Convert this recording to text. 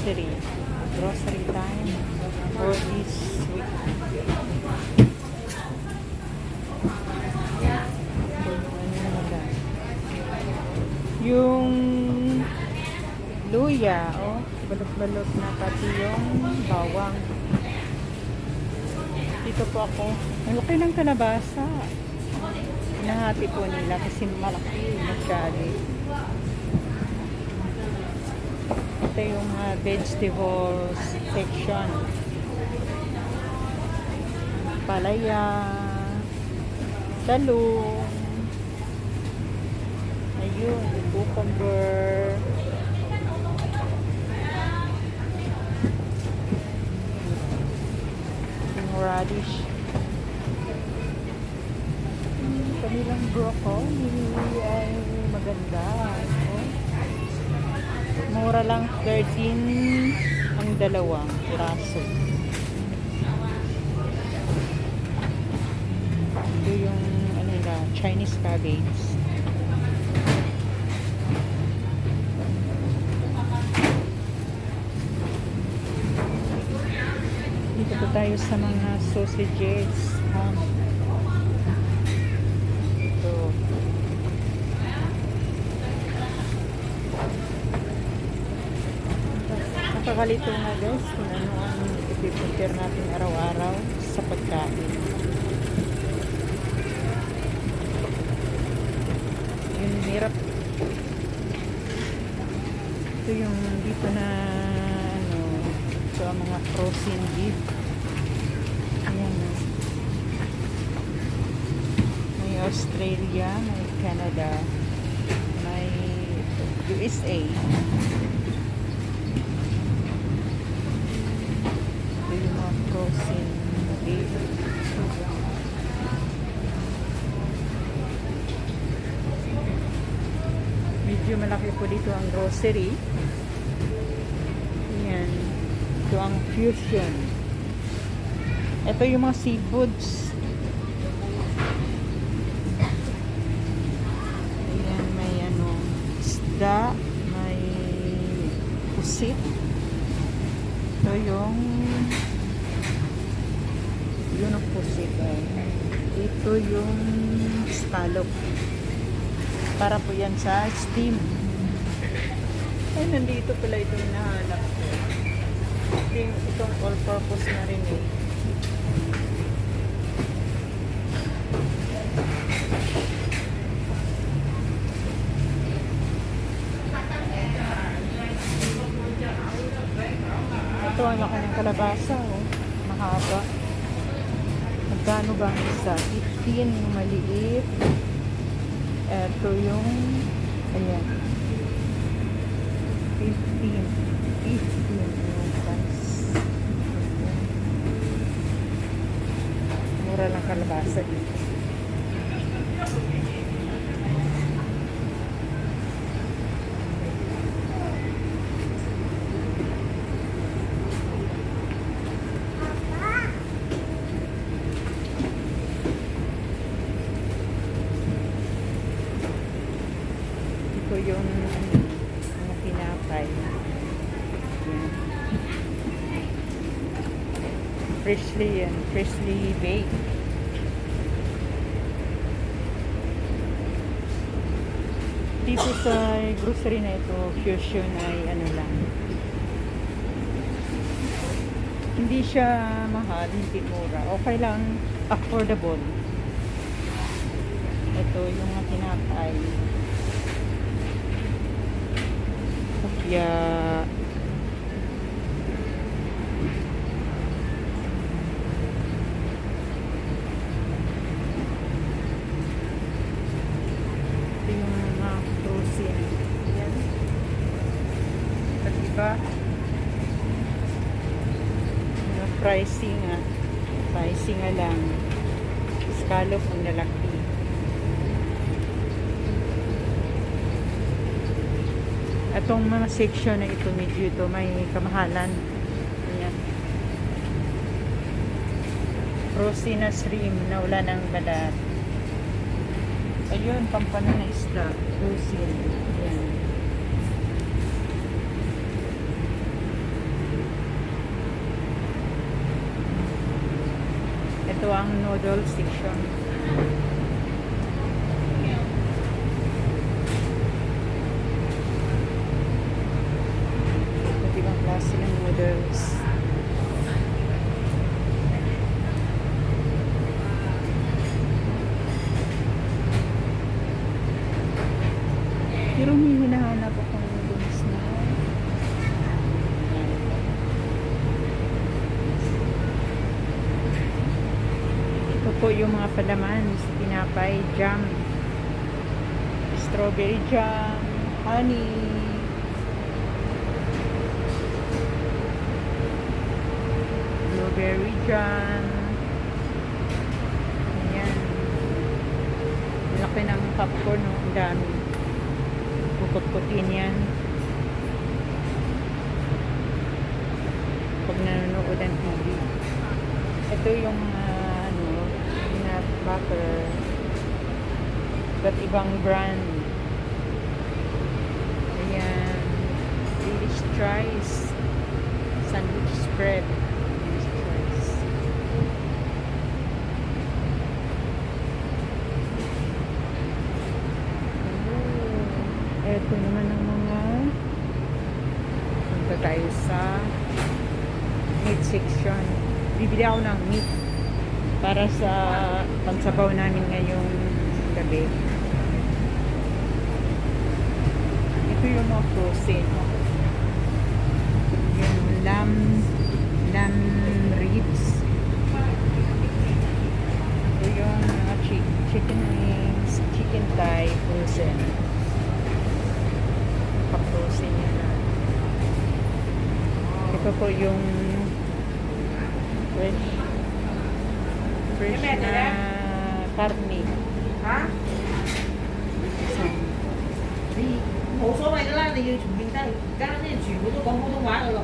grocery. Grocery time for this week. Yung luya, oh, balot-balot na pati yung bawang. Dito po ako. Ang laki ng kalabasa. Hinahati po nila kasi malaki masyado. Ito yung vegetables section. Palaya, talong, ayun, cucumber, yung radish, kanilang broccoli ay maganda. Oh. Mura lang, 13 ang dalawang piraso. Ito yung ano nila, Chinese cabbage. Dito po tayo sa mga sausages. Ito. Nakakalito nga guys kung ano ang ipiprepare natin araw-araw sa pagkain. Yung hirap. Ito yung dito na ano, ito ang mga frozen beef. Ayan. May Australia, may Canada, may USA. Ito yung mga frozen beef. Medyo malaki po dito ang grocery. Ayan. Ito ang Fusion. Ito yung mga seafoods. Ayan, may ano, isda, may pusit. Ito yung yun ang pusit. Ito yung scallop. Para po yan sa steam. Ay, nandito pala ito hinahanap ko. Itong all-purpose na rin eh. Ito ang laki ng kalabasa, oh. Mahaba. Magkano ba ang isa? 15 yung maliit. Ito yung ayan. 15 yung price. Mura lang kalabasa dito. Ito yung mga tinapay. Yan. Freshly baked. Dito sa grocery na ito, Fusion ay ano lang. Hindi siya mahal, hindi mura. Okay lang, affordable. Ito yung mga tinapay. Kaya ito yung mga frozen. Yan. At iba pricing nga lang. Scallop ang lalaki. Atong mga section na ito, medyo ito may kamahalan. Ayan. Frozen na shrimp na wala ng balat. Ayun, pampano na isda. Frozen. Ayan. Ito ang noodle section. Iba't ibang klase ng noodles. Pero may hinahanap akong noodles na ito po yung mga palaman sa tinapay, jam, strawberry jam, honey, blueberry jam. Ayan, laki ng popcorn, no? Ang dami. Puput-putin yan pag nanonood ng TV. Ito yung peanut butter, iba't ibang brand. Ayan, British Choice sandwich spread, British Choice. Ito naman ang mga punta tayo sa meat section. Bibili ako ng meat para sa pansabaw namin ngayong gabi. Ito yung mga frozen. Yung lamb ribs. Ito yung mga chicken wings, chicken thigh, frozen. Pa-frozen yan na. Ito po yung fresh na karne. Hả? Isang big.冇所謂㗎啦，你要從面低，而家啲人全部都講普通話㗎咯。